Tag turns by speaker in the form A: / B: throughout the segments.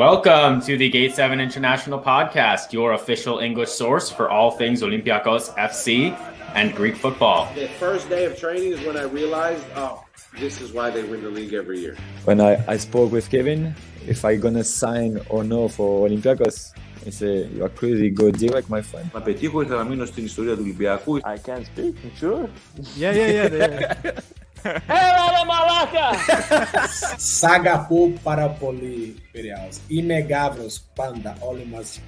A: Welcome to the Gate 7 International Podcast, your official English source for all things Olympiakos FC and Greek football.
B: The first day of training is when I realized, this is why they win the league every year.
C: When I spoke with Kevin, if I gonna sign or no for Olympiakos, he said, "You are crazy, go direct, my friend."
D: Να πετύχω, ήθελα να μείνω στην ιστορία του Ολυμπιακού.
E: I can speak, sure.
C: Yeah.
A: Έλα μαλάκα!
F: Σ' αγαπώ πάρα πολύ, Πειραιάς. Είμαι Γάβρος πάντα, όλοι μαζί.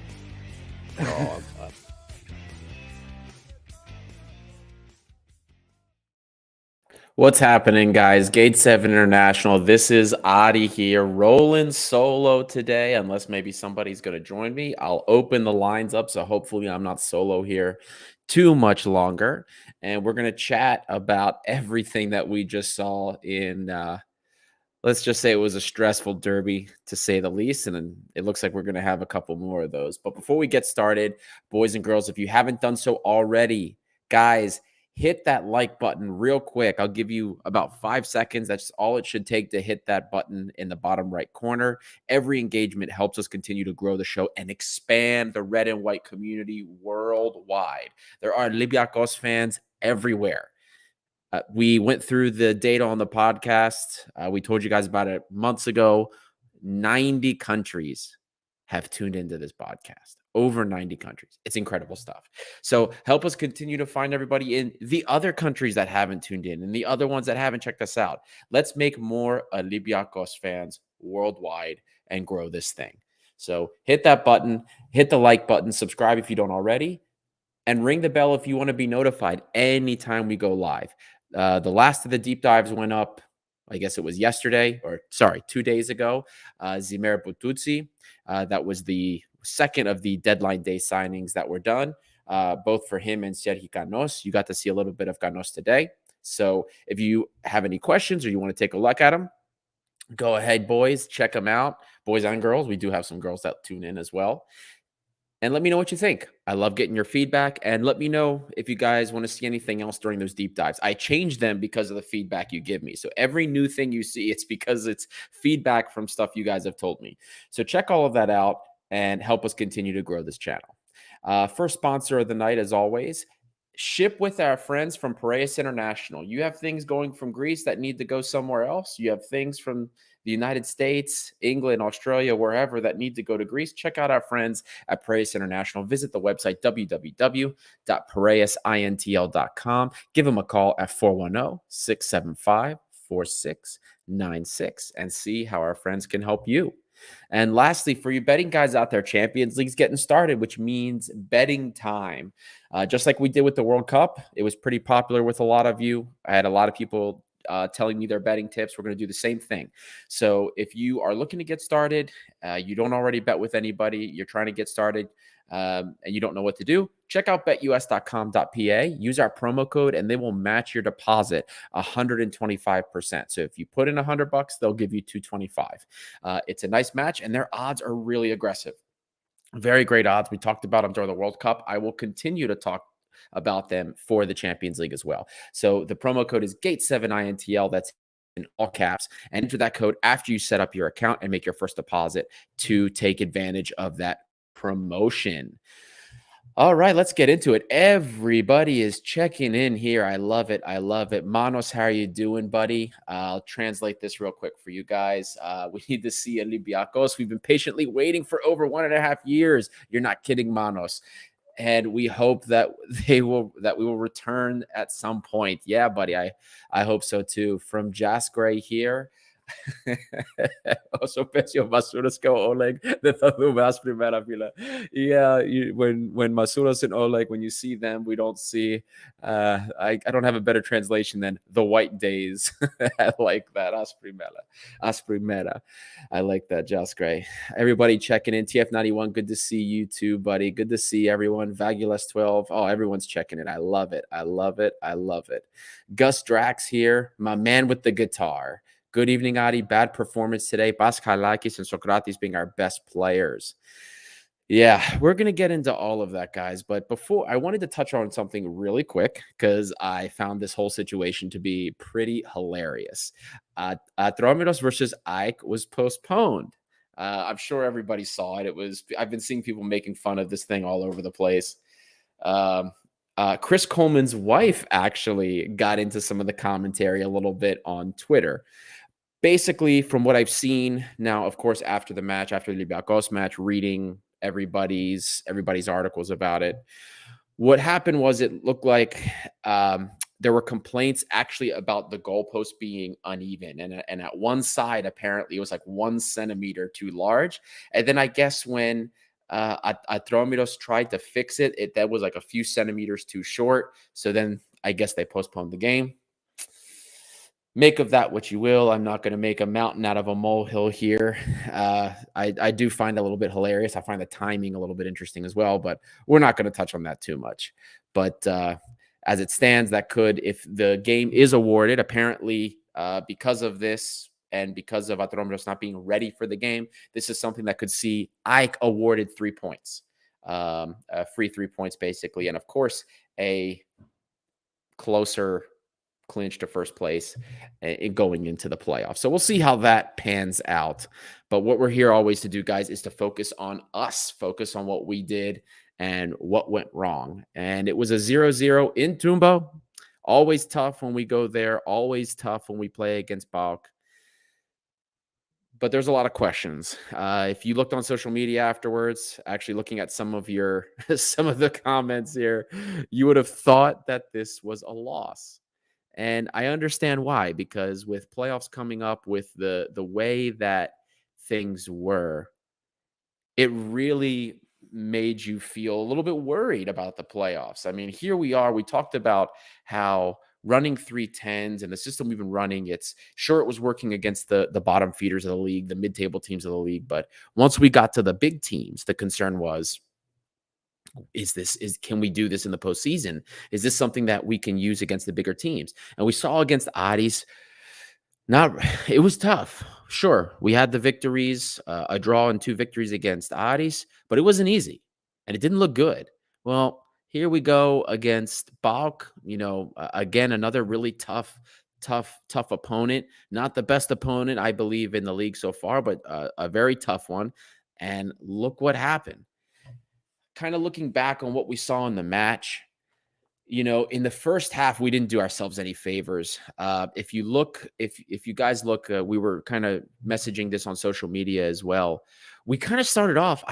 E: What's happening, guys? Gate 7 International. This is Adi here, rolling solo today, unless maybe somebody's going to join me. I'll open the lines up, so hopefully I'm not solo here too much longer. And we're going to chat about everything that we just saw in, let's just say it was a stressful derby, to say the least. And then it looks like we're going to have a couple more of those. But before we get started, boys and girls, if you haven't done so already, guys, hit that like button real quick. I'll give you about 5 seconds. That's all it should take to hit that button in the bottom right corner. Every engagement helps us continue to grow the show and expand the red and white community worldwide. There are Olympiakos fans everywhere. We went through the data on the podcast. We told you guys about it months ago. 90 countries have tuned into this podcast. Over 90 countries. It's incredible stuff. So help us continue to find everybody in the other countries that haven't tuned in and the other ones that haven't checked us out. Let's make more Olympiakos fans worldwide and grow this thing. So hit that button, hit the like button, subscribe if you don't already, and ring the bell if you want to be notified anytime we go live. The last of the deep dives went up, I guess it was yesterday, 2 days ago. Zimer Bututsi, that was the second of the deadline day signings that were done, both for him and Sergi Canos. You got to see a little bit of Canos today. So if you have any questions or you want to take a look at him, go ahead, boys. Check them out. Boys and girls. We do have some girls that tune in as well. And let me know what you think. I love getting your feedback. And let me know if you guys want to see anything else during those deep dives. I change them because of the feedback you give me. So every new thing you see, it's because it's feedback from stuff you guys have told me. So check all of that out and help us continue to grow this channel. First sponsor of the night, as always, ship with our friends from Piraeus International. You have things going from Greece that need to go somewhere else. You have things from the United States, England, Australia, wherever that need to go to Greece. Check out our friends at Piraeus International. Visit the website, www.piraeusintl.com. Give them a call at 410-675-4696 and see how our friends can help you. And lastly, for you betting guys out there, Champions League's getting started, which means betting time. Just like we did with the World Cup, it was pretty popular with a lot of you. I had a lot of people telling me their betting tips. We're going to do the same thing. So if you are looking to get started, you don't already bet with anybody, you're trying to get started, and you don't know what to do, check out betus.com.pa. Use our promo code, and they will match your deposit 125%. So if you put in $100, they'll give you $225. It's a nice match, and their odds are really aggressive. Very great odds. We talked about them during the World Cup. I will continue to talk about them for the Champions League as well. So the promo code is GATE7INTL. That's in all caps, and enter that code after you set up your account and make your first deposit to take advantage of that promotion. All right, let's get into it. Everybody is checking in here. I love it. I love it. Manos, how are you doing, buddy? I'll translate this real quick for you guys. We need to see Olympiakos. We've been patiently waiting for over 1.5 years. You're not kidding, Manos. And we hope that we will return at some point. Yeah, buddy, I hope so too. From Jas Gray here. Also, Pesio Masuras ko Oleg the Thumbas primera fila. Yeah, when Masuras and Oleg, when you see them, we don't see. I don't have a better translation than the white days. I like that. As primera. I like that, Jas Gray. Everybody checking in. TF91, good to see you too, buddy. Good to see everyone. Vagulas 12. Oh, everyone's checking in. I love it. I love it. I love it. Gus Drax here, my man with the guitar. Good evening, Adi. Bad performance today. Paskalakis and Socrates being our best players. Yeah, we're going to get into all of that, guys. But before, I wanted to touch on something really quick because I found this whole situation to be pretty hilarious. Atromiros versus Ike was postponed. I'm sure everybody saw it. I've been seeing people making fun of this thing all over the place. Chris Coleman's wife actually got into some of the commentary a little bit on Twitter. Basically, from what I've seen now, of course, after the Olympiakos match, reading everybody's articles about it, what happened was it looked like there were complaints actually about the goalpost being uneven. And at one side, apparently, it was like 1 centimeter too large. And then I guess when Thrylos tried to fix it, that was like a few centimeters too short. So then I guess they postponed the game. Make of that what you will. I'm not going to make a mountain out of a molehill here. I do find it a little bit hilarious. I find the timing a little bit interesting as well, but we're not going to touch on that too much. But as it stands, that could, if the game is awarded, apparently because of this and because of Thrylos not being ready for the game, this is something that could see Ike awarded 3 points, free 3 points basically. And of course, a closer clinch to first place and going into the playoffs. So we'll see how that pans out. But what we're here always to do, guys, is to focus on us, focus on what we did and what went wrong. And it was a 0-0 in Toumba. Always tough when we go there, always tough when we play against PAOK. But there's a lot of questions. If you looked on social media afterwards, actually looking at some of the comments here, you would have thought that this was a loss. And I understand why, because with playoffs coming up, with the way that things were, it really made you feel a little bit worried about the playoffs. I mean, here we are. We talked about how running 3-10s and the system we've been running, it was working against the bottom feeders of the league, the mid-table teams of the league. But once we got to the big teams, the concern was, can we do this in the postseason? Is this something that we can use against the bigger teams? And we saw against Aris, it was tough. Sure, we had the victories, a draw and 2 victories against Aris, but it wasn't easy and it didn't look good. Well, here we go against PAOK, again, another really tough opponent. Not the best opponent, I believe, in the league so far, but a very tough one. And look what happened. Kind of looking back on what we saw in the match, in the first half, we didn't do ourselves any favors. If you guys look, we were kind of messaging this on social media as well. We kind of started off,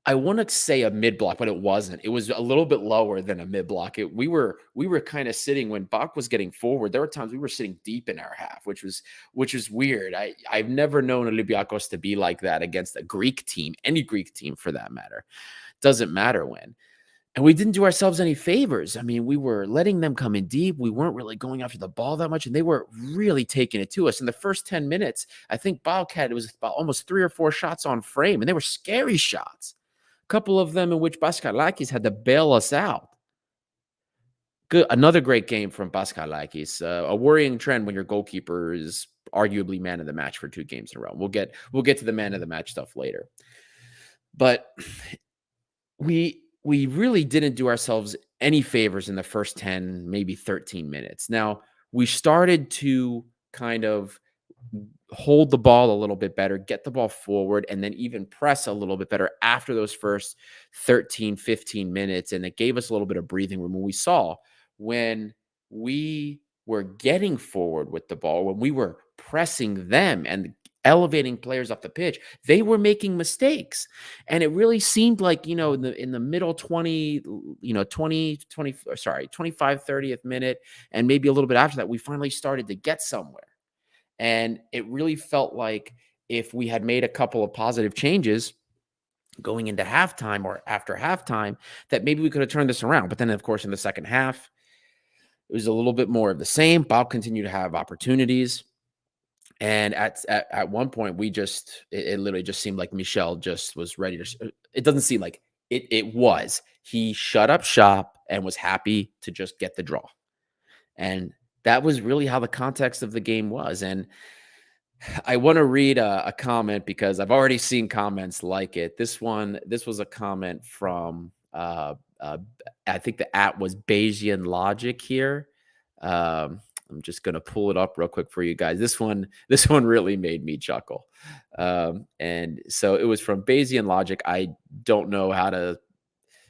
E: I want to say a mid block, but it wasn't. It was a little bit lower than a mid block. We were kind of sitting when PAOK was getting forward. There were times we were sitting deep in our half, which is weird. I've never known Olympiakos to be like that against a Greek team, any Greek team for that matter. Doesn't matter when. And we didn't do ourselves any favors. I mean, we were letting them come in deep. We weren't really going after the ball that much, and they were really taking it to us. In the first 10 minutes, I think PAOK was about almost 3 or 4 shots on frame, and they were scary shots. Couple of them in which Paschalakis had to bail us out. Good, another great game from Paschalakis. A worrying trend when your goalkeeper is arguably man of the match for 2 games in a row. We'll get to the man of the match stuff later. But we really didn't do ourselves any favors in the first 10, maybe 13 minutes. Now, we started to kind of hold the ball a little bit better, get the ball forward, and then even press a little bit better after those first 13, 15 minutes. And it gave us a little bit of breathing room. When we were getting forward with the ball, when we were pressing them and elevating players up the pitch, they were making mistakes. And it really seemed like, in the middle 25, 30th minute, and maybe a little bit after that, we finally started to get somewhere. And it really felt like if we had made a couple of positive changes going into halftime or after halftime, that maybe we could have turned this around. But then, of course, in the second half, it was a little bit more of the same. PAOK continued to have opportunities. And at one point, it literally just seemed like Michel just was ready to. It doesn't seem like it was. He shut up shop and was happy to just get the draw. And that was really how the context of the game was. And I want to read a comment because I've already seen comments like it. This was a comment from, I think the @ was Bayesian Logic here. I'm just going to pull it up real quick for you guys. This one really made me chuckle. And so it was from Bayesian logic. I don't know how to,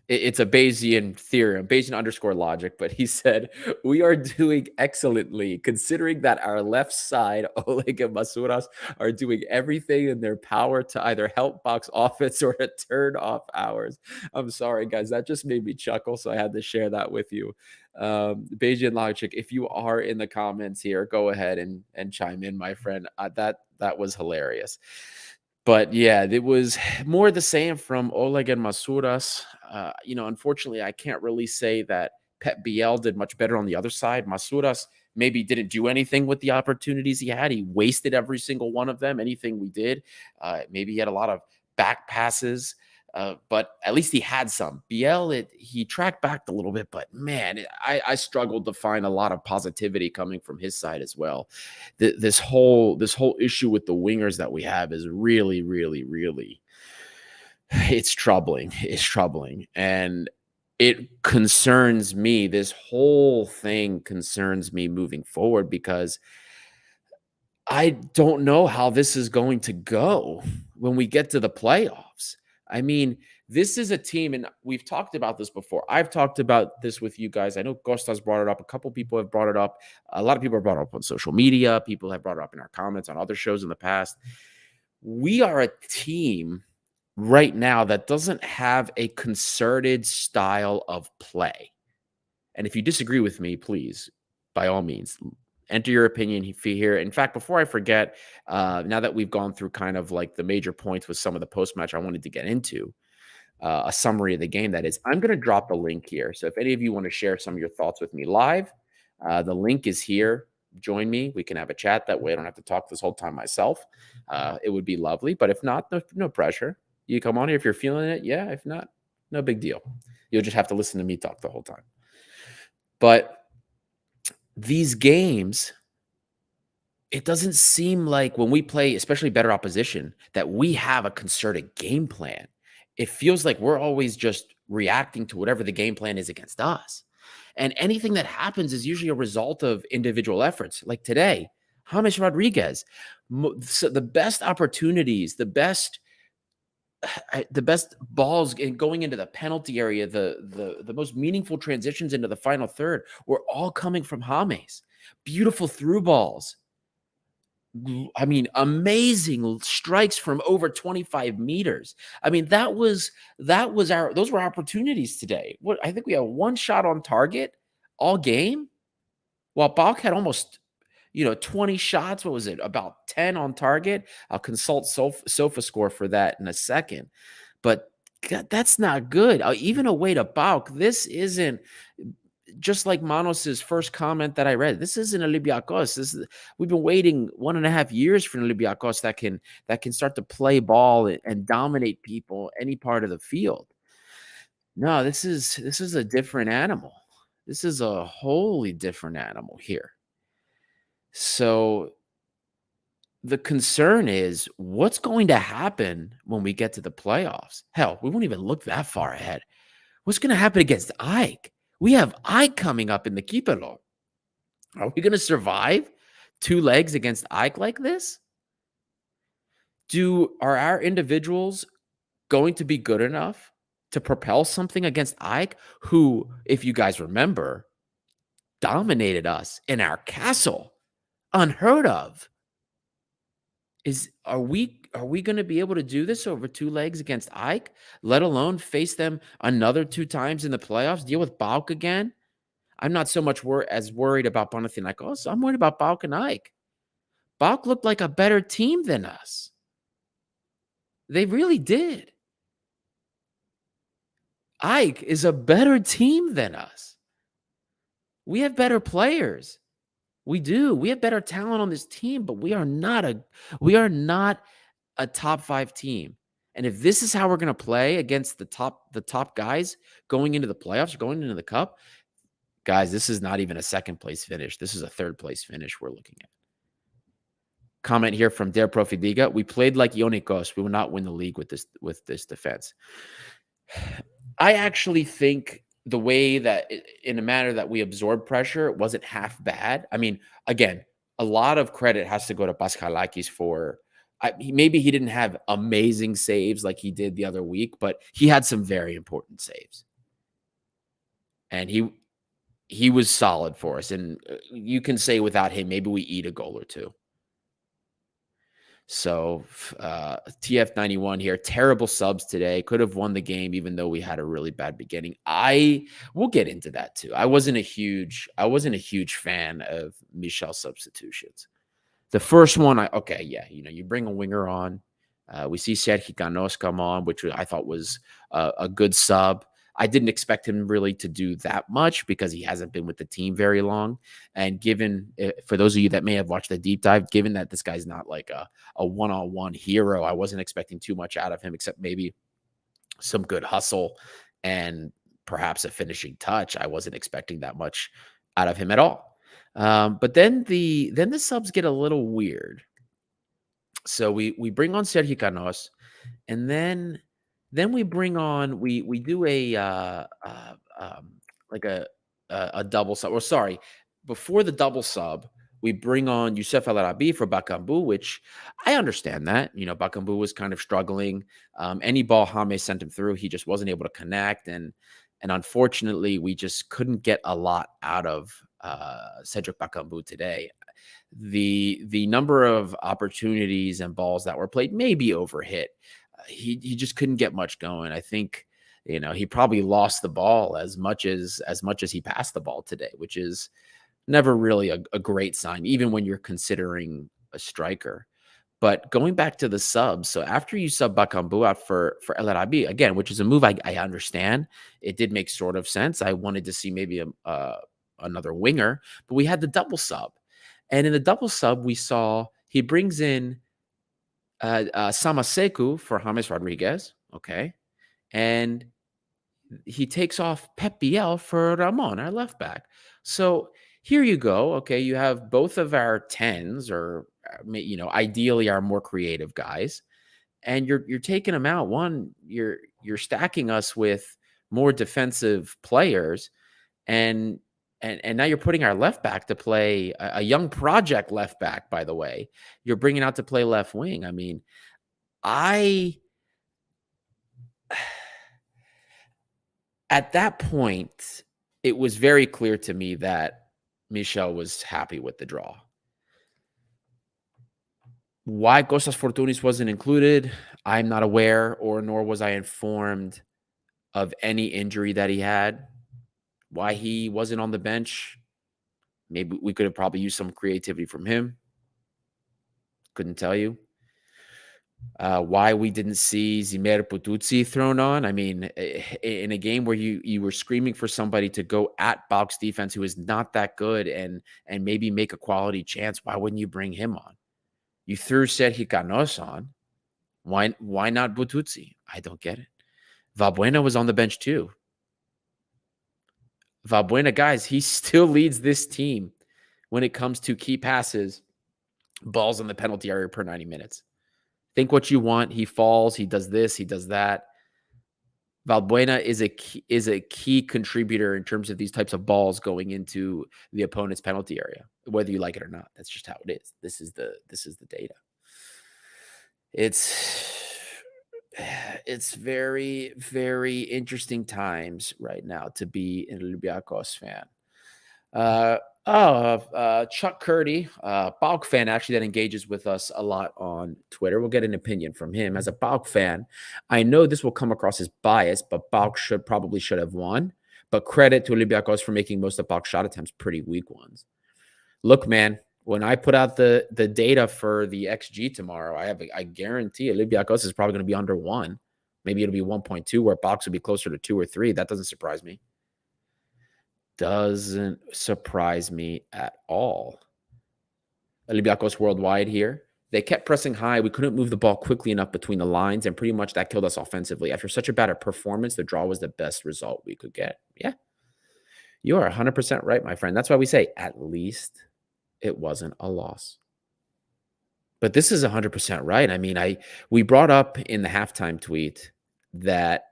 E: it's a Bayesian theorem, Bayesian underscore logic, but he said, we are doing excellently considering that our left side, Oleg and Masouras, are doing everything in their power to either help box offense or to turn off ours. I'm sorry, guys. That just made me chuckle, so I had to share that with you. Bayesian logic, if you are in the comments here, go ahead and chime in, my friend. That was hilarious. But yeah, it was more the same from Oleg and Masouras. Unfortunately, I can't really say that Pep Biel did much better on the other side. Masouras maybe didn't do anything with the opportunities he had. He wasted every single one of them, anything we did. Maybe he had a lot of back passes, but at least he had some. Biel, he tracked back a little bit, but man, I struggled to find a lot of positivity coming from his side as well. This whole issue with the wingers that we have is really, really, really, it's troubling. It's troubling. And it concerns me. This whole thing concerns me moving forward because I don't know how this is going to go when we get to the playoffs. I mean, this is a team, and we've talked about this before. I've talked about this with you guys. I know Costas brought it up. A couple people have brought it up. A lot of people have brought it up on social media. People have brought it up in our comments on other shows in the past. We are a team right now that doesn't have a concerted style of play. And if you disagree with me, please, by all means, enter your opinion here. In fact, before I forget, now that we've gone through kind of like the major points with some of the post-match I wanted to get into, a summary of the game, that is, I'm going to drop the link here. So if any of you want to share some of your thoughts with me live, the link is here. Join me. We can have a chat. That way I don't have to talk this whole time myself. It would be lovely. But if not, no pressure. You come on here if you're feeling it. Yeah. If not, no big deal. You'll just have to listen to me talk the whole time. But these games, it doesn't seem like when we play, especially better opposition, that we have a concerted game plan. It feels like we're always just reacting to whatever the game plan is against us. And anything that happens is usually a result of individual efforts. Like today, James Rodriguez, so the best opportunities, the best balls going into the penalty area, the most meaningful transitions into the final third were all coming from James. Beautiful through balls. I mean, amazing strikes from over 25 meters. I mean, those were opportunities today. I think we had one shot on target all game, while PAOK had almost 20 shots. What was it? About 10 on target. I'll consult Sofa score for that in a second. But God, that's not good. Even away to PAOK, this isn't just like Manos's first comment that I read. This isn't Olympiakos. We've been waiting 1.5 years for an Olympiakos that can start to play ball and dominate people any part of the field. No, this is a different animal. This is a wholly different animal here. So the concern is what's going to happen when we get to the playoffs. Hell, we won't even look that far ahead. What's going to happen against Ike? We have Ike coming up in the Kipelo. Are we going to survive 2 legs against Ike like this? Are our individuals going to be good enough to propel something against Ike, who, if you guys remember, dominated us in our castle? Unheard of. Are we going to be able to do this over 2 legs against Ike, let alone face them another 2 times in the playoffs, deal with PAOK again? I'm not so much as worried about Panathinaikos. I'm worried about PAOK and Ike. PAOK looked like a better team than us. They really did. Ike is a better team than us. We have better players. We do. We have better talent on this team, but we are not a top 5 team. And if this is how we're going to play against the top guys going into the playoffs or going into the cup, guys, this is not even a 2nd place finish. This is a 3rd place finish we're looking at. Comment here from Der Profidiga. We played like Ionikos. We will not win the league with this defense. I actually think the way that in a manner that we absorbed pressure, it wasn't half bad. I mean, again, a lot of credit has to go to Paschalakis for maybe he didn't have amazing saves like he did the other week, but he had some very important saves. And he was solid for us. And you can say without him, maybe we eat a goal or two. So TF91 here, terrible subs today. Could have won the game, even though we had a really bad beginning. We'll get into that too. I wasn't a huge fan of Michel's substitutions. The first one, you bring a winger on. We see Sergi Canos come on, which I thought was a good sub. I didn't expect him really to do that much because he hasn't been with the team very long. And given, for those of you that may have watched the deep dive, given that this guy's not like a one-on-one hero, I wasn't expecting too much out of him, except maybe some good hustle and perhaps a finishing touch. I wasn't expecting that much out of him at all. But then the subs get a little weird. So we bring on Sergi Canos, and then we bring on we do a double sub. Or sorry, before the double sub, we bring on Youssef El Arabi for Bakambu, which I understand that. Bakambu was kind of struggling. Any ball James sent him through, he just wasn't able to connect, and unfortunately, we just couldn't get a lot out of Cedric Bakambu today. The number of opportunities and balls that were played may be overhit. He just couldn't get much going. I think, he probably lost the ball as much as he passed the ball today, which is never really a great sign, even when you're considering a striker. But going back to the subs, so after you sub Bakambu out for El Arabi, again, which is a move I understand, it did make sort of sense. I wanted to see maybe another winger, but we had the double sub. And in the double sub, we saw he brings in Samaseku for James Rodriguez, okay? And he takes off Pep Biel for Ramon, our left back. So here you go, okay? You have both of our 10s, or ideally our more creative guys, and you're taking them out. One, you're stacking us with more defensive players, and now you're putting our left back to play a young project left back, by the way. You're bringing out to play left wing. I mean, at that point, it was very clear to me that Michel was happy with the draw. Why Kostas Fortounis wasn't included, I'm not aware, nor was I informed of any injury that he had. Why he wasn't on the bench, maybe we could have probably used some creativity from him. Couldn't tell you. Why we didn't see Zimer Putuzzi thrown on. I mean, in a game where you were screaming for somebody to go at PAOK's defense who is not that good and maybe make a quality chance, why wouldn't you bring him on? You threw Sergi Canos on. Why not Putuzzi? I don't get it. Valbuena was on the bench too. Valbuena, guys, he still leads this team when it comes to key passes, balls in the penalty area per 90 minutes. Think what you want. He falls. He does this. He does that. Valbuena is a key contributor in terms of these types of balls going into the opponent's penalty area, whether you like it or not. That's just how it is. This is the data. It's very, very interesting times right now to be an Olympiakos fan. Chuck Curdy, PAOK fan, actually, that engages with us a lot on Twitter. We'll get an opinion from him. As a PAOK fan, I know this will come across as bias, but PAOK probably should have won. But credit to Olympiakos for making most of PAOK shot attempts pretty weak ones. Look, man, when I put out the data for the XG tomorrow, I guarantee Olympiakos is probably going to be under 1. Maybe it'll be 1.2, where PAOK will be closer to 2 or 3. That doesn't surprise me. Doesn't surprise me at all. Olympiakos worldwide here. They kept pressing high. We couldn't move the ball quickly enough between the lines, and pretty much that killed us offensively. After such a bad performance, the draw was the best result we could get. Yeah. You are 100% right, my friend. That's why we say, at least it wasn't a loss. But this is 100% right. I mean, we brought up in the halftime tweet that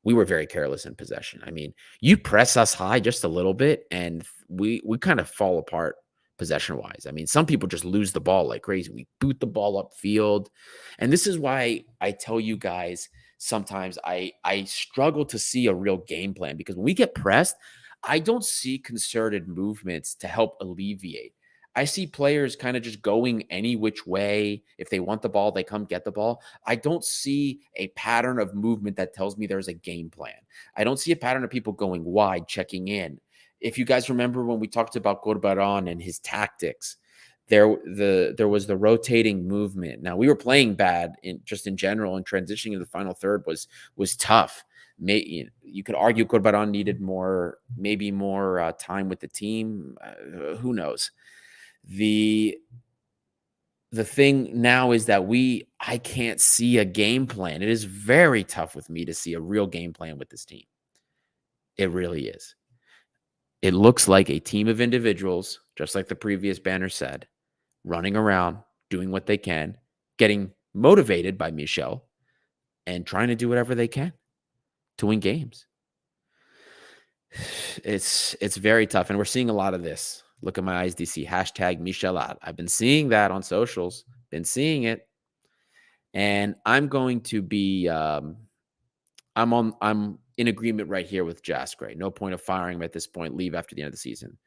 E: we were very careless in possession. I mean, you press us high just a little bit, and we kind of fall apart possession-wise. I mean, some people just lose the ball like crazy. We boot the ball upfield. And this is why I tell you guys sometimes I struggle to see a real game plan, because when we get pressed, I don't see concerted movements to help alleviate. I see players kind of just going any which way. If they want the ball, they come get the ball. I don't see a pattern of movement that tells me there's a game plan. I don't see a pattern of people going wide, checking in. If you guys remember when we talked about Corbaran and his tactics, there was the rotating movement. Now, we were playing bad in general, and transitioning to the final third was tough. You could argue Corbaran needed maybe more time with the team. Who knows? The thing now is that I can't see a game plan. It is very tough with me to see a real game plan with this team. It really is. It looks like a team of individuals, just like the previous banner said, running around, doing what they can, getting motivated by Michel, and trying to do whatever they can to win games. It's very tough, and we're seeing a lot of this. Look at my eyes, DC, hashtag Michelat. I've been seeing that on socials, been seeing it. And I'm going to be, I'm in agreement right here with Jaskray. No point of firing him at this point. Leave after the end of the season.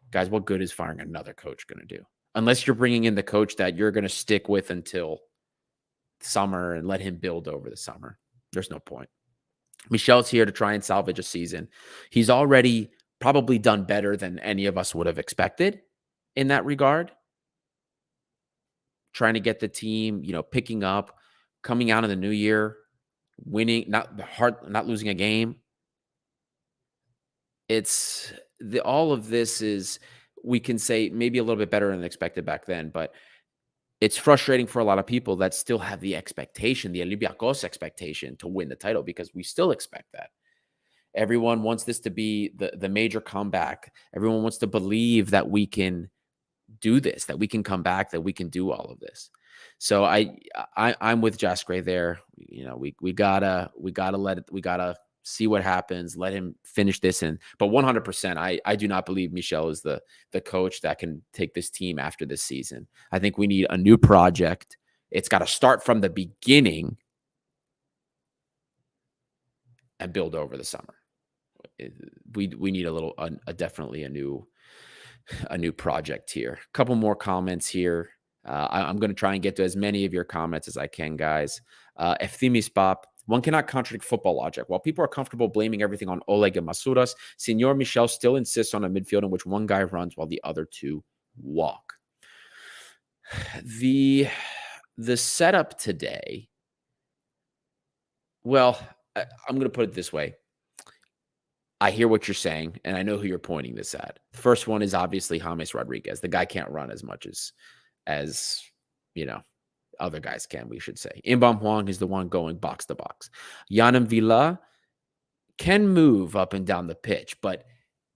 E: Guys, what good is firing another coach going to do? Unless you're bringing in the coach that you're going to stick with until summer and let him build over the summer. There's no point. Michel's here to try and salvage a season. He's already probably done better than any of us would have expected in that regard. Trying to get the team, picking up, coming out in the new year, winning, not losing a game. All of this is, we can say, maybe a little bit better than expected back then, but it's frustrating for a lot of people that still have the expectation, the Olympiakos expectation to win the title, because we still expect that. Everyone wants this to be the major comeback. Everyone wants to believe that we can do this, that we can come back, that we can do all of this. So I'm with Jaskray there. We gotta see what happens. Let him finish this but 100%, I do not believe Michel is the coach that can take this team after this season. I think we need a new project. It's got to start from the beginning and build over the summer. We need definitely a new project here. A couple more comments here. I'm going to try and get to as many of your comments as I can, guys. Efthimis Pop, one cannot contradict football logic. While people are comfortable blaming everything on Oleg and Masouras, Senor Michel still insists on a midfield in which one guy runs while the other two walk. The setup today, well, I'm going to put it this way. I hear what you're saying, and I know who you're pointing this at. The first one is obviously James Rodriguez. The guy can't run as much as other guys can, we should say. Imbam Huang is the one going box to box. Yanem Villa can move up and down the pitch, but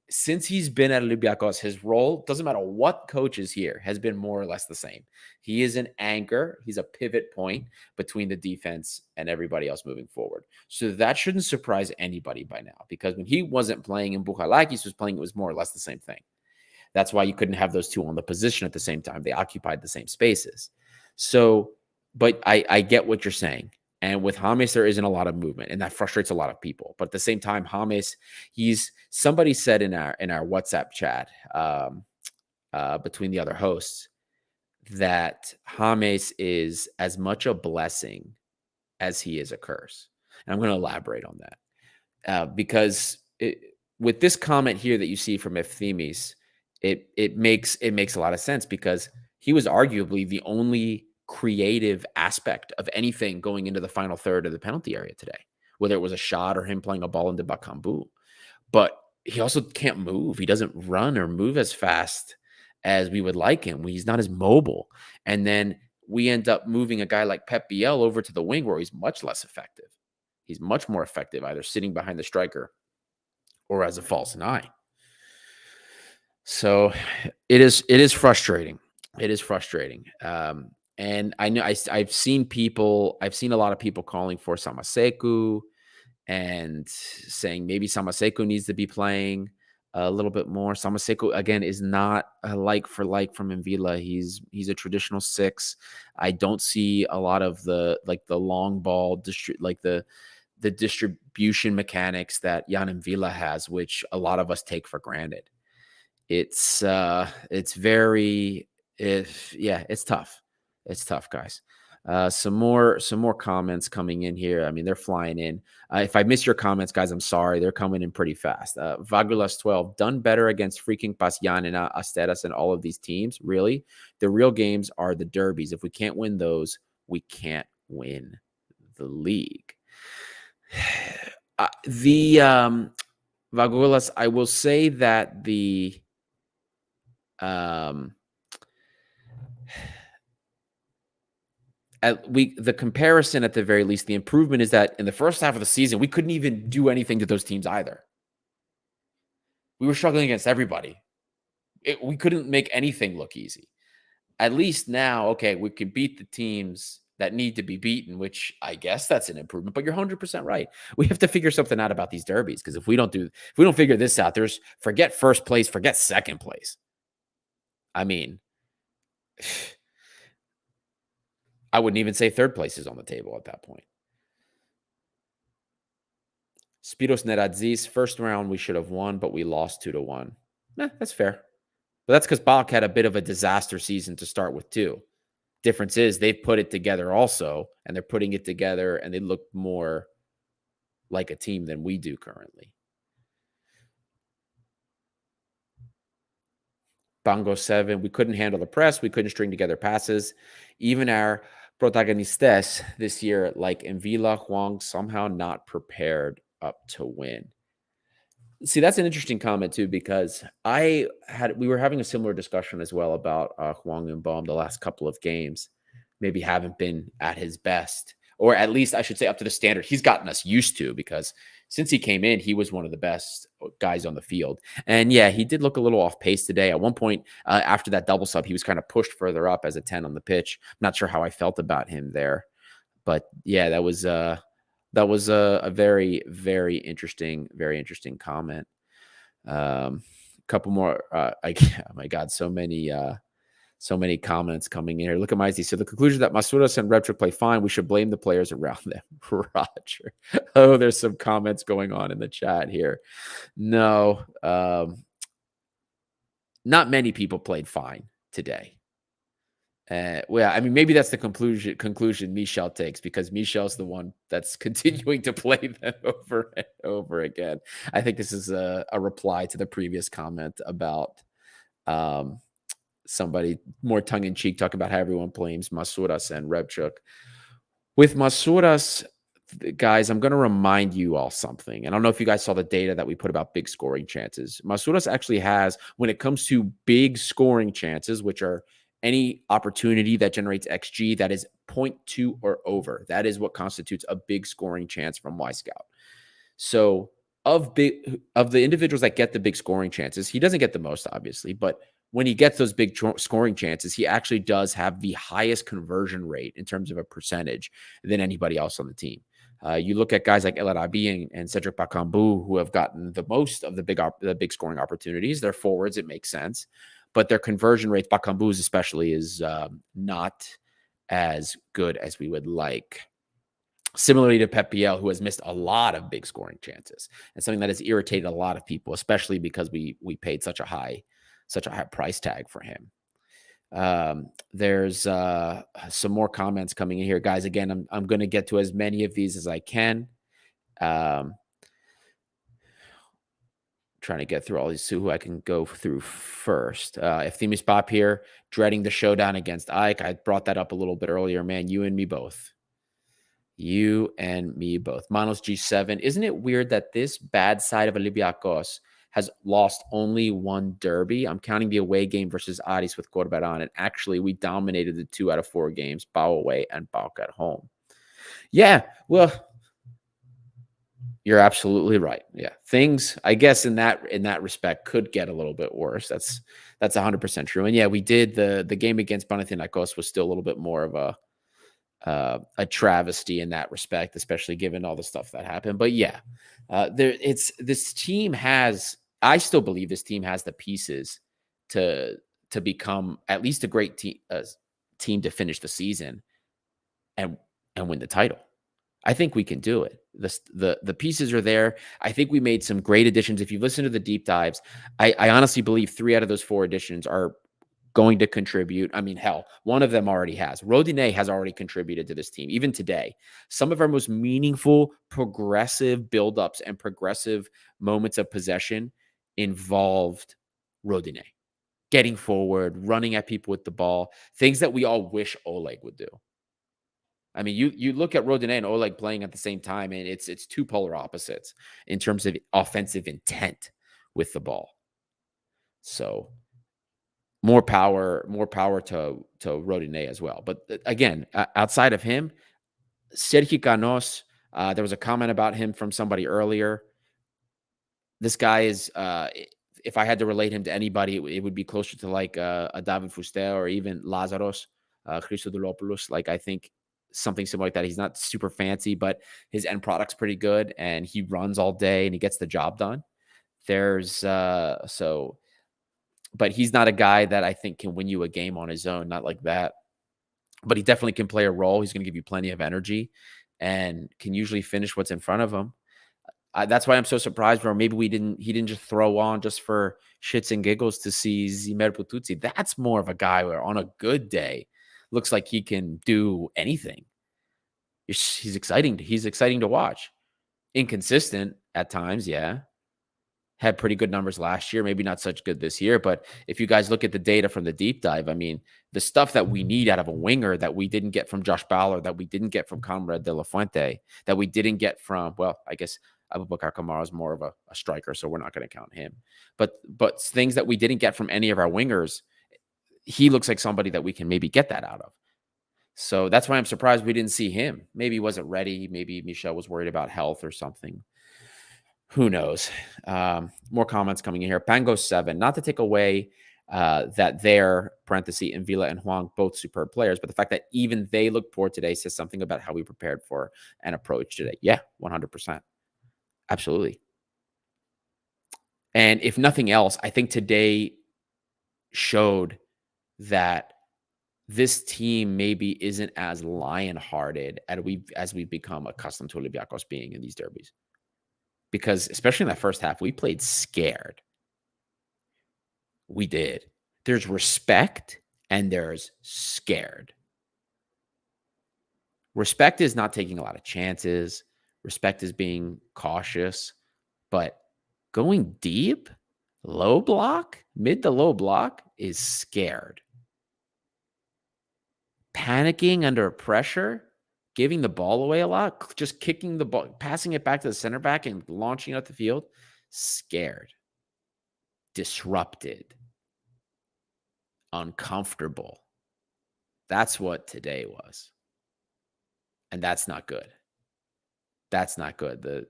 E: since he's been at Olympiakos, his role, doesn't matter what coach is here, has been more or less the same. He is an anchor. He's a pivot point between the defense and everybody else moving forward. So that shouldn't surprise anybody by now, because when he wasn't playing and Bouchalakis was playing, it was more or less the same thing. That's why you couldn't have those two on the position at the same time. They occupied the same spaces. So, but I get what you're saying. And with James, there isn't a lot of movement, and that frustrates a lot of people. But at the same time, James, somebody said in our WhatsApp chat between the other hosts that James is as much a blessing as he is a curse. And I'm going to elaborate on that because with this comment here that you see from Efthimis, it makes a lot of sense, because he was arguably the only creative aspect of anything going into the final third of the penalty area today, whether it was a shot or him playing a ball into Bakambu. But he also can't move. He doesn't run or move as fast as we would like him. He's not as mobile. And then we end up moving a guy like Pep Biel over to the wing, where he's much less effective. He's much more effective either sitting behind the striker or as a false nine. So it is frustrating. It is frustrating. And I know I've seen a lot of people calling for Samaseku and saying maybe Samaseko needs to be playing a little bit more. Samaseko, again, is not a like for like from M'Vila. He's a traditional 6. I don't see a lot of the long ball, the distribution mechanics that Jan M'Vila has, which a lot of us take for granted. It's very, it's tough. It's tough, guys. Some more comments coming in here. I mean, they're flying in. If I miss your comments, guys, I'm sorry. They're coming in pretty fast. Vagulas 12, done better against freaking Pasianina, Asteras, and all of these teams. Really? The real games are the derbies. If we can't win those, we can't win the league. Vagulas, I will say that the comparison, at the very least, the improvement is that in the first half of the season, we couldn't even do anything to those teams either. We were struggling against everybody. We couldn't make anything look easy. At least now, okay, we can beat the teams that need to be beaten, which I guess that's an improvement. But you're 100% right. We have to figure something out about these derbies, because if we don't figure this out, forget first place, forget second place. I mean, I wouldn't even say third place is on the table at that point. Spiros Neradzis, first round we should have won, but we lost 2-1. That's fair. But that's because PAOK had a bit of a disaster season to start with too. Difference is they've put it together also, and they're putting it together, and they look more like a team than we do currently. Bongo 7, we couldn't handle the press. We couldn't string together passes. Even our protagonistes this year, like M'Vila, Huang, somehow not prepared up to win. See, that's an interesting comment too, because we were having a similar discussion as well about Huang and Baum the last couple of games. Maybe haven't been at his best, or at least I should say up to the standard he's gotten us used to, because since he came in, he was one of the best guys on the field. And yeah, he did look a little off pace today. At one point after that double sub, he was kind of pushed further up as a 10 on the pitch. I'm not sure how I felt about him there, but yeah, that was a very, very interesting comment. Couple more. Oh my God, so many comments coming in here. Look at Mizey. So the conclusion that Masuras and Reptra play fine, we should blame the players around them. Roger. Oh, there's some comments going on in the chat here. No, not many people played fine today. Well, I mean, maybe that's the conclusion Michel takes, because Michel's the one that's continuing to play them over and over again. I think this is a reply to the previous comment about somebody more tongue-in-cheek talking about how everyone blames Masuras and Rebchuk. With Masuras, guys, I'm going to remind you all something. And I don't know if you guys saw the data that we put about big scoring chances. Masuras actually has, when it comes to big scoring chances, which are any opportunity that generates XG that is 0.2 or over, that is what constitutes a big scoring chance from Y-Scout. So of the individuals that get the big scoring chances, he doesn't get the most, obviously, but when he gets those big scoring chances, he actually does have the highest conversion rate in terms of a percentage than anybody else on the team. You look at guys like El Arabi and Cedric Bakambu, who have gotten the most of the big scoring opportunities. They're forwards, it makes sense, but their conversion rates, Bakambu's especially, is not as good as we would like. Similarly to Pep Biel, who has missed a lot of big scoring chances, and something that has irritated a lot of people, especially because we paid such a high price tag for him. There's some more comments coming in here, guys. Again, I'm going to get to as many of these as I can. Trying to get through all these, who I can go through first. If Themis Bop here, dreading the showdown against Ike. I brought that up a little bit earlier, man. You and me both. Manos G7. Isn't it weird that this bad side of Olympiakos has lost only one derby? I'm counting the away game versus Aris with Corberan, and actually we dominated the 2 out of 4 games, PAO away and PAOK at home. Yeah, well, you're absolutely right. Yeah, things, I guess, in that respect could get a little bit worse. That's 100% true. And yeah, we did the game against Panathinaikos was still a little bit more of a travesty in that respect, especially given all the stuff that happened. But yeah, this team has. I still believe this team has the pieces to become at least a great team to finish the season and win the title. I think we can do it. The pieces are there. I think we made some great additions. If you listen to the deep dives, I honestly believe 3 out of those 4 additions are going to contribute. I mean, hell, one of them already has. Rodinei has already contributed to this team. Even today, some of our most meaningful, progressive buildups and progressive moments of possession involved Rodinei. Getting forward, running at people with the ball, things that we all wish Oleg would do. I mean, you look at Rodinei and Oleg playing at the same time, and it's 2 polar opposites in terms of offensive intent with the ball. So more power to Rodinei as well. But again, outside of him, Sergi Canos, there was a comment about him from somebody earlier. This guy is, if I had to relate him to anybody, it would be closer to like a David Fuster or even Lazaros, Christodoulouopoulos. Like, I think something similar like that. He's not super fancy, but his end product's pretty good, and he runs all day and he gets the job done. But he's not a guy that I think can win you a game on his own, not like that. But he definitely can play a role. He's going to give you plenty of energy and can usually finish what's in front of him. That's why I'm so surprised, bro. Maybe he didn't just throw on just for shits and giggles to see Zimer Putuzzi. That's more of a guy where on a good day looks like he can do anything. He's exciting. He's exciting to watch. Inconsistent at times, yeah. Had pretty good numbers last year, maybe not such good this year. But if you guys look at the data from the deep dive, I mean, the stuff that we need out of a winger that we didn't get from Josh Ballard, that we didn't get from Conrad De La Fuente, that we didn't get from, well, I guess Abubakar Kamara is more of a striker, so we're not going to count him. But things that we didn't get from any of our wingers, he looks like somebody that we can maybe get that out of. So that's why I'm surprised we didn't see him. Maybe he wasn't ready. Maybe Michel was worried about health or something. Who knows? More comments coming in here. Pango 7, not to take away that they're, parenthesis, and Villa and Huang, both superb players, but the fact that even they look poor today says something about how we prepared for an approach today. Yeah, 100%. Absolutely. And if nothing else, I think today showed that this team maybe isn't as lion-hearted as we've become accustomed to Olympiakos being in these derbies. Because especially in that first half, we played scared. We did. There's respect and there's scared. Respect is not taking a lot of chances. Respect is being cautious. But going deep, low block, mid to low block is scared. Panicking under pressure, giving the ball away a lot, just kicking the ball, passing it back to the center back and launching it up the field, scared, disrupted, uncomfortable. That's what today was. And that's not good. That's not good.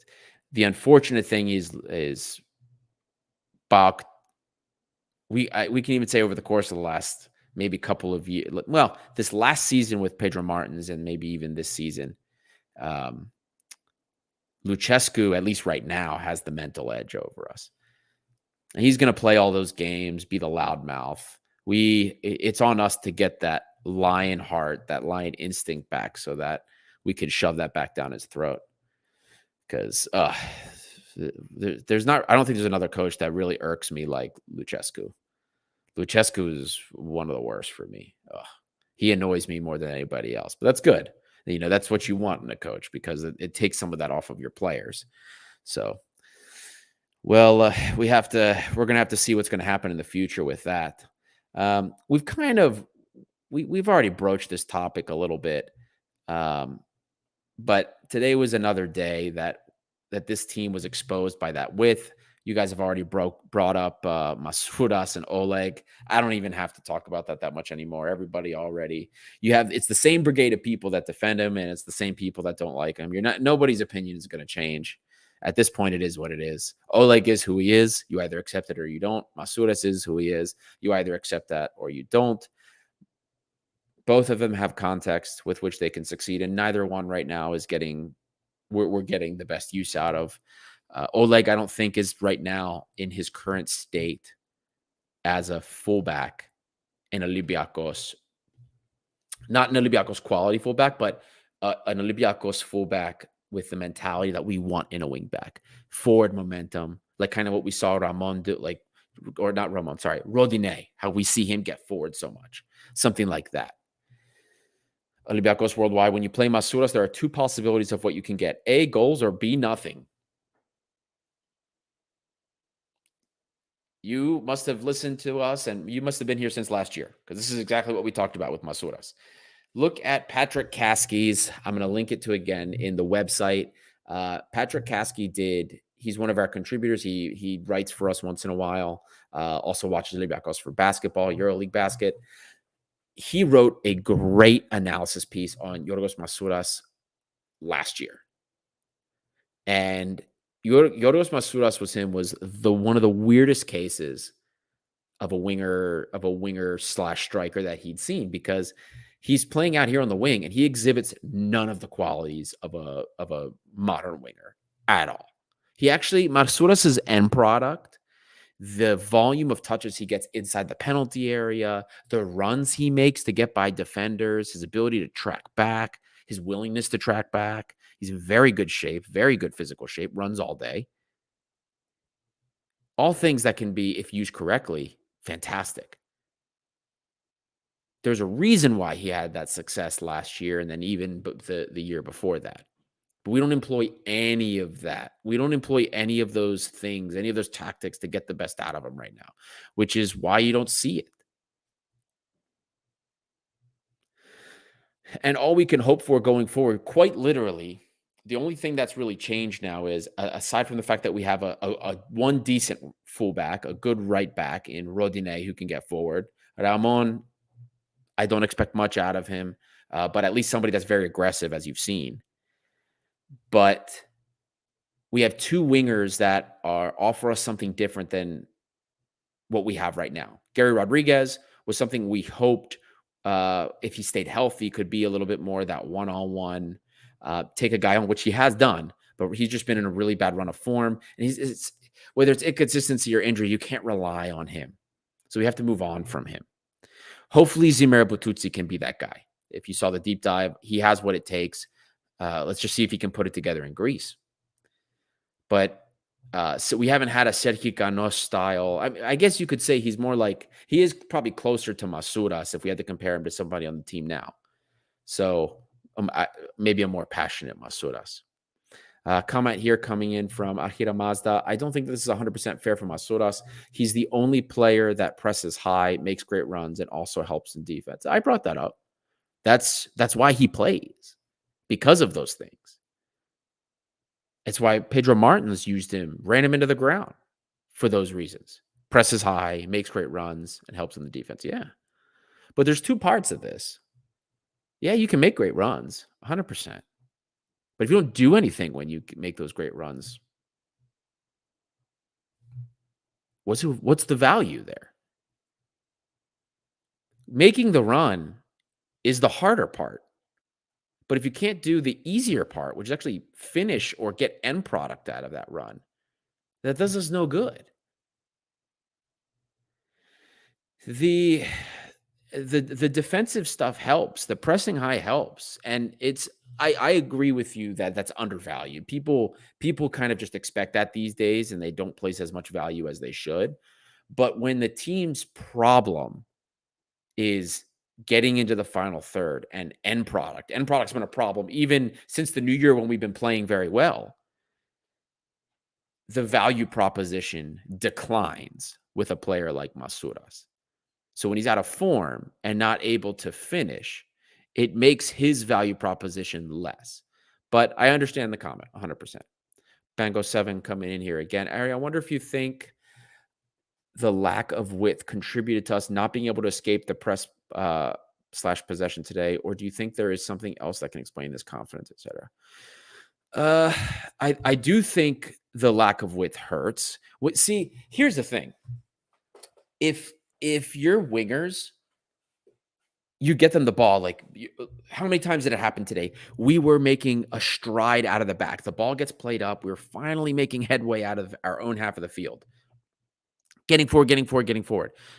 E: The unfortunate thing is PAOK, we can even say over the course of the last maybe couple of years, well, this last season with Pedro Martins and maybe even this season, Lucescu, at least right now, has the mental edge over us. And he's going to play all those games, be the loudmouth. It's on us to get that lion heart, that lion instinct back so that we can shove that back down his throat. Because there's not, I don't think there's another coach that really irks me like Lucescu. Lucescu is one of the worst for me. He annoys me more than anybody else, but that's good. You know, that's what you want in a coach because it takes some of that off of your players. So, well, we're going to have to see what's going to happen in the future with that. We've already broached this topic a little bit. But today was another day that this team was exposed by that width. You guys have already brought up Masouras and Oleg. I don't even have to talk about that much anymore. Everybody already. It's the same brigade of people that defend him, and it's the same people that don't like him. Nobody's opinion is going to change. At this point, it is what it is. Oleg is who he is. You either accept it or you don't. Masouras is who he is. You either accept that or you don't. Both of them have context with which they can succeed, and neither one right now is getting we're getting the best use out of. Oleg, I don't think, is right now in his current state as a fullback in Olympiakos. Not an Olympiakos quality fullback, but an Olympiakos fullback with the mentality that we want in a wingback. Forward momentum, like kind of what we saw Ramon do, like, or not Ramon, sorry, Rodinei, how we see him get forward so much. Something like that. Olympiakos worldwide, when you play Masouras, there are two possibilities of what you can get. A, goals, or B, nothing. You must have listened to us, and you must have been here since last year, because this is exactly what we talked about with Masouras. Look at Patrick Caskey's. I'm going to link it to again in the website. Patrick Caskey he's one of our contributors. He writes for us once in a while. Also watches Olympiakos for basketball, EuroLeague basket. He wrote a great analysis piece on Yorgos Masouras last year. And Yorgos Masouras was one of the weirdest cases of a winger slash striker that he'd seen, because he's playing out here on the wing and he exhibits none of the qualities of a modern winger at all. Masouras' end product, the volume of touches he gets inside the penalty area, the runs he makes to get by defenders, his ability to track back, his willingness to track back. He's in very good shape, very good physical shape, runs all day. All things that can be, if used correctly, fantastic. There's a reason why he had that success last year and then even the year before that. But we don't employ any of that. We don't employ any of those things, any of those tactics to get the best out of him right now, which is why you don't see it. And all we can hope for going forward, quite literally, the only thing that's really changed now is, aside from the fact that we have a one decent fullback, a good right back in Rodinei who can get forward. Ramon, I don't expect much out of him, but at least somebody that's very aggressive, as you've seen. But we have two wingers that offer us something different than what we have right now. Gary Rodriguez was something we hoped, if he stayed healthy, could be a little bit more that one-on-one, take a guy on, which he has done, but he's just been in a really bad run of form. And whether it's inconsistency or injury, you can't rely on him. So we have to move on from him. Hopefully Zimera Bututsi can be that guy. If you saw the deep dive, he has what it takes. Let's just see if he can put it together in Greece. But so we haven't had a Sergi Canos style. I guess you could say he is probably closer to Masouras if we had to compare him to somebody on the team now. So maybe a more passionate Masouras. Comment here coming in from Ahira Mazda. I don't think this is 100% fair for Masouras. He's the only player that presses high, makes great runs, and also helps in defense. I brought that up. That's why he plays, because of those things. It's why Pedro Martins used him, ran him into the ground for those reasons. Presses high, makes great runs, and helps in the defense. Yeah. But there's two parts of this. Yeah, you can make great runs, 100%. But if you don't do anything when you make those great runs, what's the value there? Making the run is the harder part. But if you can't do the easier part, which is actually finish or get end product out of that run, that does us no good. The defensive stuff helps. The pressing high helps. And I agree with you that that's undervalued. People kind of just expect that these days, and they don't place as much value as they should. But when the team's problem is getting into the final third and end product's been a problem even since the new year when we've been playing very well, the value proposition declines with a player like Masouras. So when he's out of form and not able to finish, it makes his value proposition less. But I understand the comment 100%. Bango 7 coming in here again. Ari, I wonder if you think the lack of width contributed to us not being able to escape the press / possession today, or do you think there is something else that can explain this confidence, etc.? I do think the lack of width hurts. See, here's the thing. If your wingers, you get them the ball. Like, how many times did it happen today? We were making a stride out of the back. The ball gets played up. We're finally making headway out of our own half of the field. Getting forward.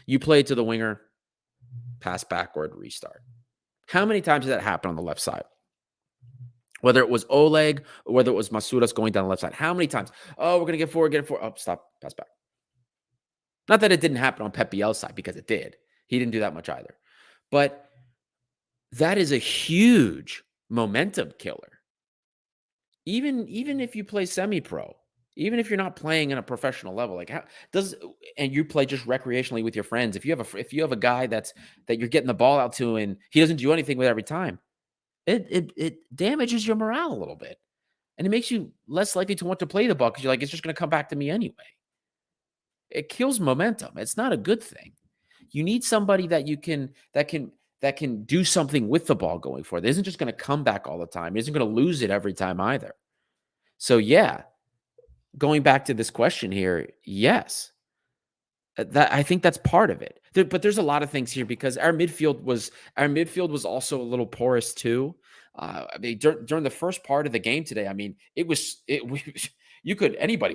E: You play it to the winger, pass backward, restart. How many times did that happen on the left side? Whether it was Oleg or whether it was Masuras going down the left side. How many times? Oh, we're going to get forward. Oh, stop, pass back. Not that it didn't happen on Pep Biel's side, because it did. He didn't do that much either. But that is a huge momentum killer. Even if you play semi-pro, even if you're not playing in a professional level, like and you play just recreationally with your friends, if you have a guy that you're getting the ball out to and he doesn't do anything with every time, it damages your morale a little bit, and it makes you less likely to want to play the ball because you're like, it's just going to come back to me anyway. It kills momentum. It's not a good thing. You need somebody that can do something with the ball going forward. It isn't just going to come back all the time. It isn't going to lose it every time either. So yeah, going back to this question here, yes, that I think that's part of it. But there's a lot of things here because our midfield was also a little porous too. I mean, during the first part of the game today, I mean, anybody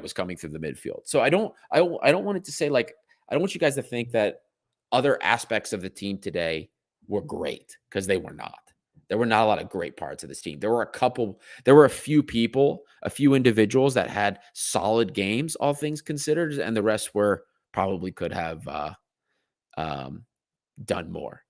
E: was coming through the midfield. So I don't want it to say, like, I don't want you guys to think that other aspects of the team today were great, because they were not. There were not a lot of great parts of this team. There were a few people, a few individuals that had solid games, all things considered, and the rest probably could have done more.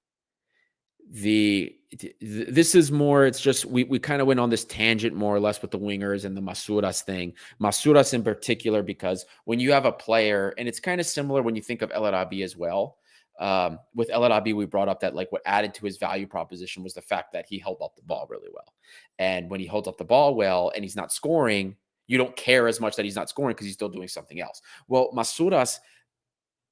E: This is more, it's just, we kind of went on this tangent more or less with the wingers and the Masuras thing. Masuras in particular, because when you have a player, and it's kind of similar when you think of El Arabi as well. With El Arabi, we brought up that, like, what added to his value proposition was the fact that he held up the ball really well. And when he holds up the ball well and he's not scoring, you don't care as much that he's not scoring because he's still doing something else. Well, Masuras,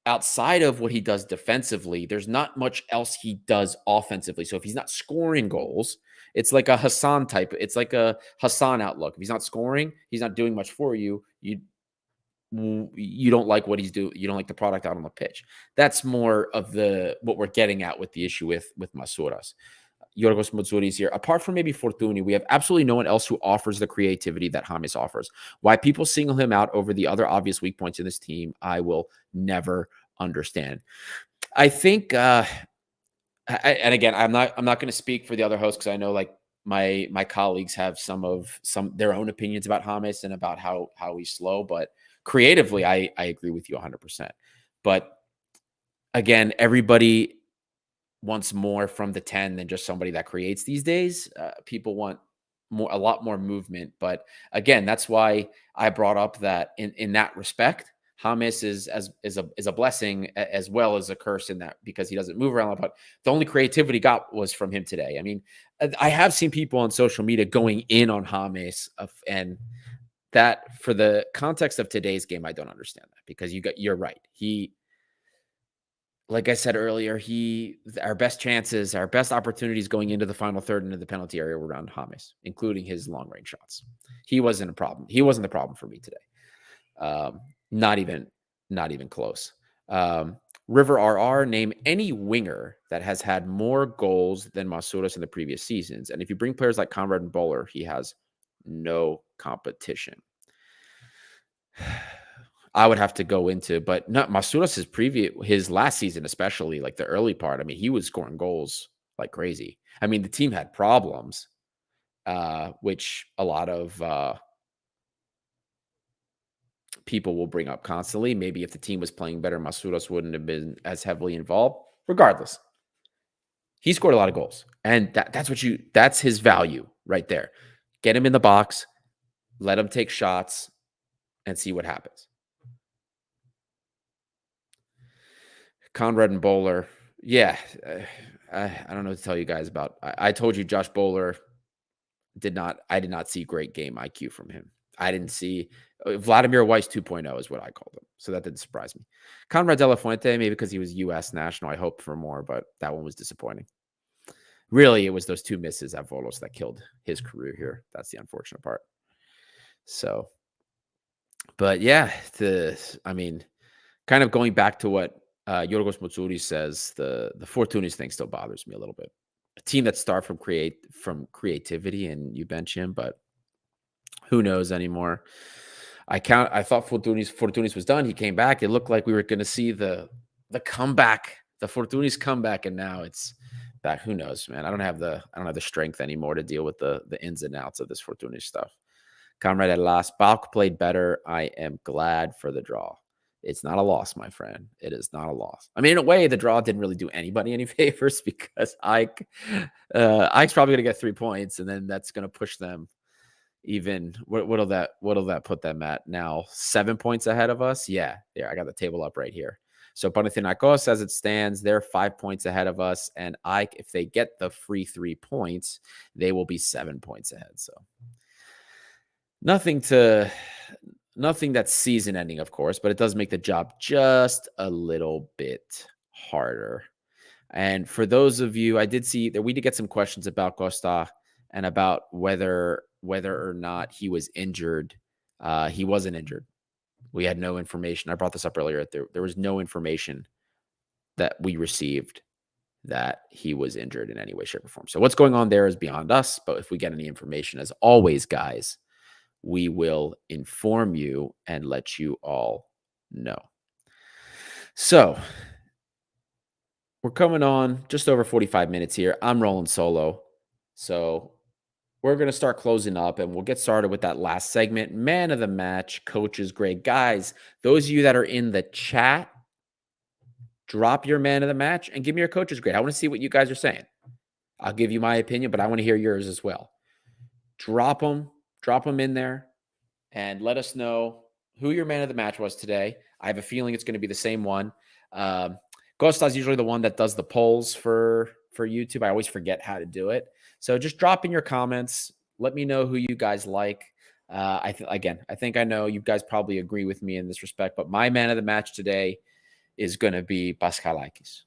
E: outside of what he does defensively, there's not much else he does offensively. So if he's not scoring goals, it's like a Hassan type. It's like a Hassan outlook. If he's not scoring, he's not doing much for you. You don't like what he's doing. You don't like the product out on the pitch. That's more of what we're getting at with the issue with Masuras. Yorgos Moutsouris here. Apart from maybe Fortuny, we have absolutely no one else who offers the creativity that James offers. Why people single him out over the other obvious weak points in this team, I will never understand. I think, and again, I'm not going to speak for the other hosts, because I know, like, my colleagues have some their own opinions about James and about how he's slow, but creatively, I agree with you 100%. But again, everybody wants more from the 10 than just somebody that creates these days. People want a lot more movement. But again, that's why I brought up that in that respect, James is a blessing as well as a curse in that, because he doesn't move around. But the only creativity got was from him today. I mean, I have seen people on social media going in on James, and that, for the context of today's game, I don't understand that, because you're right. Like I said earlier, our best chances, our best opportunities going into the final third into the penalty area were around James, including his long range shots. He wasn't a problem. He wasn't the problem for me today. Not even close. River RR, name any winger that has had more goals than Masuras in the previous seasons. And if you bring players like Conrad and Bowler, he has no competition. I would have to go into, but not Masuras' his last season, especially, like the early part. I mean, he was scoring goals like crazy. I mean, the team had problems, which a lot of people will bring up constantly. Maybe if the team was playing better, Masuras wouldn't have been as heavily involved. Regardless, he scored a lot of goals, and that's his value right there. Get him in the box, let him take shots, and see what happens. Conrad and Bowler. Yeah. I don't know what to tell you guys about. I told you Josh Bowler I did not see great game IQ from him. I didn't see Vladimir Weiss 2.0 is what I called him. So that didn't surprise me. Conrad De La Fuente, maybe because he was U.S. national. I hoped for more, but that one was disappointing. Really, it was those two misses at Volos that killed his career here. That's the unfortunate part. So, but yeah, kind of going back to what Yorgos Moutsouris says, the Fortunis thing still bothers me a little bit. team that start from creativity, and you bench him, but who knows anymore. I thought Fortunis was done. He came back. It looked like we were going to see the comeback, the Fortunis comeback, and now it's back. Who knows, man? I don't have the strength anymore to deal with the ins and outs of this Fortunis stuff. Comrade at last, PAOK played better. I am glad for the draw. It's not a loss, my friend. It is not a loss. I mean, in a way, the draw didn't really do anybody any favors because Ike's probably going to get 3 points, and then that's going to push them even. What'll that put them at now? 7 points ahead of us? Yeah, there. I got the table up right here. So Panathinaikos, as it stands, they're 5 points ahead of us, and Ike, if they get the free 3 points, they will be 7 points ahead. So nothing that's season ending, of course, but it does make the job just a little bit harder. And for those of you, I did see that we did get some questions about Costa and about whether or not he was injured. He wasn't injured. We had no information. I brought this up earlier. There was no information that we received that he was injured in any way, shape, or form. So what's going on there is beyond us. But if we get any information, as always, guys, we will inform you and let you all know. So we're coming on just over 45 minutes here. I'm rolling solo. So we're going to start closing up, and we'll get started with that last segment. Man of the match, coach's grade. Guys, those of you that are in the chat, drop your man of the match and give me your coach's grade. I want to see what you guys are saying. I'll give you my opinion, but I want to hear yours as well. Drop them in there, and let us know who your man of the match was today. I have a feeling it's going to be the same one. Costa's usually the one that does the polls for YouTube. I always forget how to do it. So just drop in your comments. Let me know who you guys like. I think I know you guys probably agree with me in this respect, but my man of the match today is going to be Paschalakis.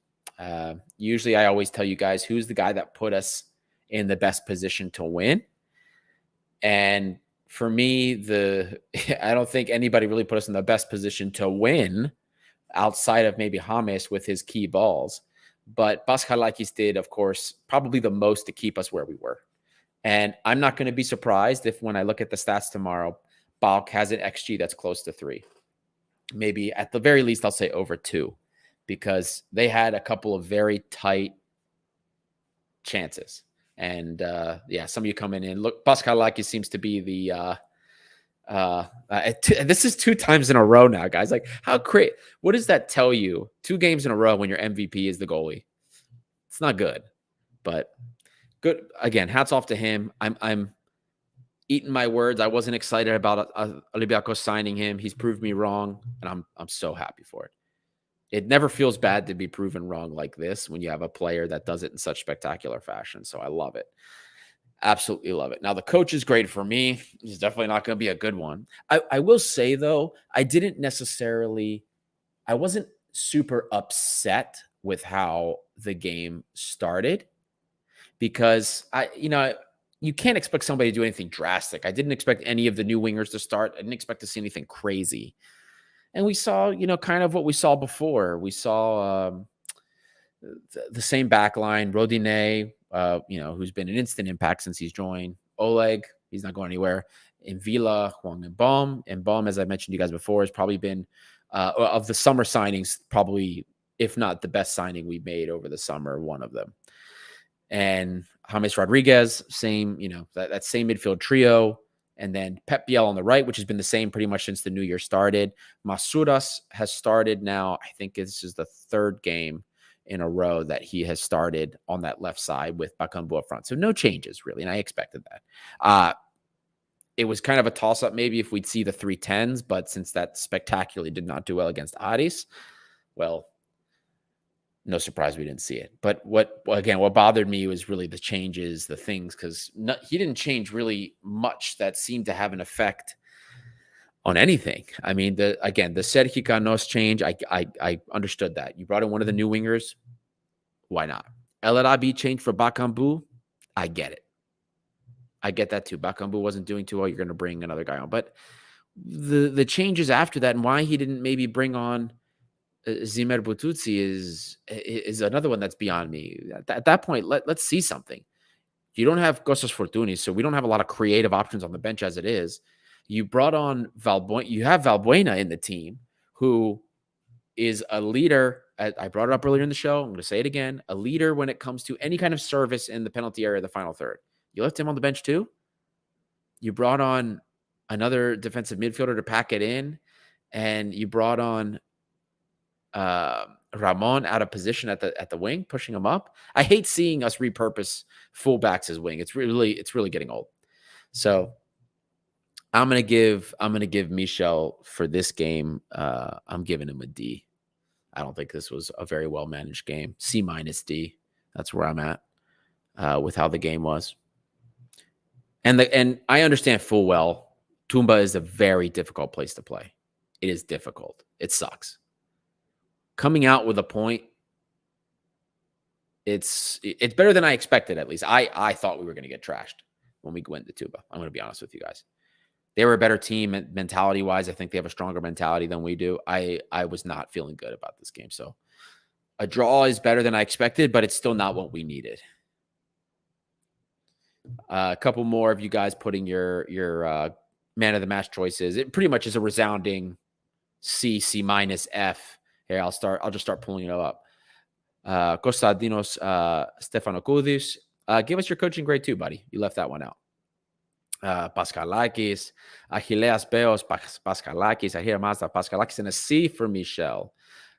E: Usually I always tell you guys who's the guy that put us in the best position to win. And for me, I don't think anybody really put us in the best position to win outside of maybe James with his key balls. But Paschalakis did, of course, probably the most to keep us where we were. And I'm not going to be surprised if when I look at the stats tomorrow, PAOK has an XG that's close to 3. Maybe at the very least, I'll say over 2, because they had a couple of very tight chances. And some of you coming in. Look, Paschalakis seems to be the this is 2 times in a row now, guys. Like, how great. What does that tell you? 2 games in a row when your MVP is the goalie. It's not good, but good. Again, hats off to him. I'm eating my words. I wasn't excited about Olympiakos signing him. He's proved me wrong, and I'm so happy for it. It never feels bad to be proven wrong like this when you have a player that does it in such spectacular fashion. So I love it. Absolutely love it. Now, the coach's grade for me is definitely not going to be a good one. I will say, though, I wasn't super upset with how the game started, because you can't expect somebody to do anything drastic. I didn't expect any of the new wingers to start. I didn't expect to see anything crazy. And we saw, kind of what we saw before. We saw the same back line, Rodinei, who's been an instant impact since he's joined. Oleg, he's not going anywhere. In Villa, Huang and Baum. And Baum, as I mentioned to you guys before, has probably been, of the summer signings, probably, if not the best signing we made over the summer, one of them. And James Rodriguez, same, that same midfield trio. And then Pep Biel on the right, which has been the same pretty much since the new year started. Masouras has started now. I think this is the 3rd game in a row that he has started on that left side with Bakambu up front. So no changes, really, and I expected that. It was kind of a toss-up maybe if we'd see the 3-10s, but since that spectacularly did not do well against Aris, well, no surprise we didn't see it. But what bothered me was really the changes, the things, because he didn't change really much that seemed to have an effect on anything. I mean, the Sergi Canos change, I understood that. You brought in one of the new wingers. Why not? El Arabi change for Bakambu. I get it. I get that too. Bakambu wasn't doing too well. You're going to bring another guy on. But the changes after that, and why he didn't maybe bring on Zimer Bututsi is another one that's beyond me. At that point, let's see something. You don't have Kostas Fortounis, so we don't have a lot of creative options on the bench as it is. You brought on Valbuena. You have Valbuena in the team, who is a leader. I brought it up earlier in the show. I'm going to say it again. A leader when it comes to any kind of service in the penalty area of the final third. You left him on the bench too. You brought on another defensive midfielder to pack it in, and you brought on Ramon out of position at the wing, pushing him up. I hate seeing us repurpose fullbacks as wing. It's really getting old. So I'm gonna give Michel for this game. I'm giving him a D. I don't think this was a very well managed game. C- D. That's where I'm at with how the game was. And I understand full well Toumba is a very difficult place to play. It is difficult. It sucks. Coming out with a point, it's better than I expected, at least. I thought we were going to get trashed when we went to Toumba. I'm going to be honest with you guys. They were a better team mentality-wise. I think they have a stronger mentality than we do. I was not feeling good about this game. So a draw is better than I expected, but it's still not what we needed. A couple more of you guys putting your man of the match choices. It pretty much is a resounding C, C-, F. Here, I'll just start pulling it up. Kostadinos Stefanokoudis. Give us your coaching grade too, buddy. You left that one out. Paskalakis, Achilleas Beos, Paskalakis. I hear Mazda Paskalakis, and a C for Michel.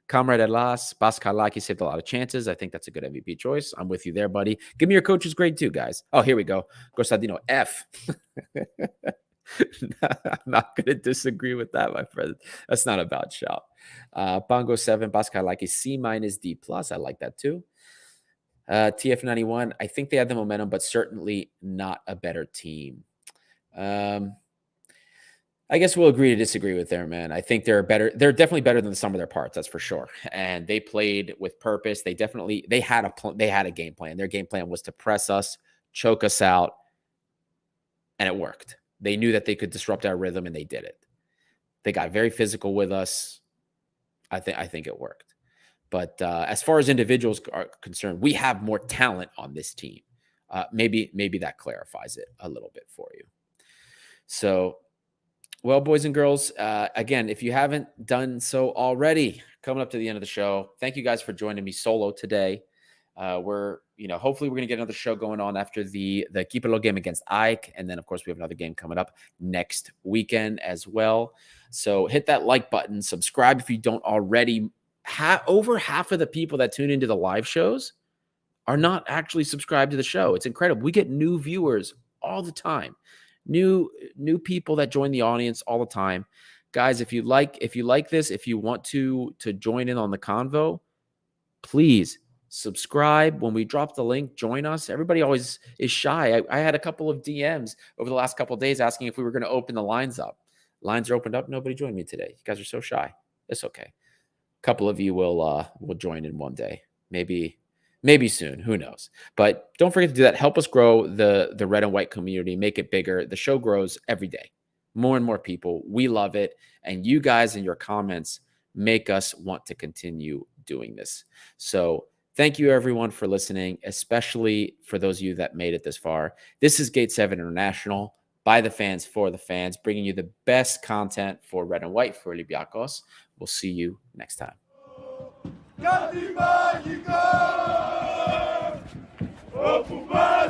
E: Comrade Elas, Paskalakis saved a lot of chances. I think that's a good MVP choice. I'm with you there, buddy. Give me your coach's grade too, guys. Oh, here we go. Kostadino, F. I'm not going to disagree with that, my friend. That's not a bad shout. Pongo 7, Paskalakis, C- D+. I like that too. TF91, I think they had the momentum, but certainly not a better team. I guess we'll agree to disagree with there, man. I think they're better. They're definitely better than the sum of their parts. That's for sure. And they played with purpose. They had a game plan. Their game plan was to press us, choke us out, and it worked. They knew that they could disrupt our rhythm, and they did it. They got very physical with us. I think it worked. But as far as individuals are concerned, we have more talent on this team. Maybe that clarifies it a little bit for you. So, well, boys and girls, again, if you haven't done so already, coming up to the end of the show, thank you guys for joining me solo today. Hopefully we're going to get another show going on after the Kipelo game against Ike. And then, of course, we have another game coming up next weekend as well. So hit that like button, subscribe if you don't already. Over half of the people that tune into the live shows are not actually subscribed to the show. It's incredible. We get new viewers all the time. New people that join the audience all the time. Guys, if you like this, if you want to join in on the convo, please subscribe. When we drop the link, join us. Everybody always is shy. I had a couple of DMs over the last couple of days asking if we were going to open the lines up. Lines are opened up. Nobody joined me today. You guys are so shy. It's okay. A couple of you will join in one day. Maybe soon. Who knows? But don't forget to do that. Help us grow the red and white community. Make it bigger. The show grows every day. More and more people. We love it. And you guys and your comments make us want to continue doing this. So thank you, everyone, for listening, especially for those of you that made it this far. This is Gate 7 International, by the fans, for the fans, bringing you the best content for red and white for Olympiakos. We'll see you next time. Mágico, o Pumba,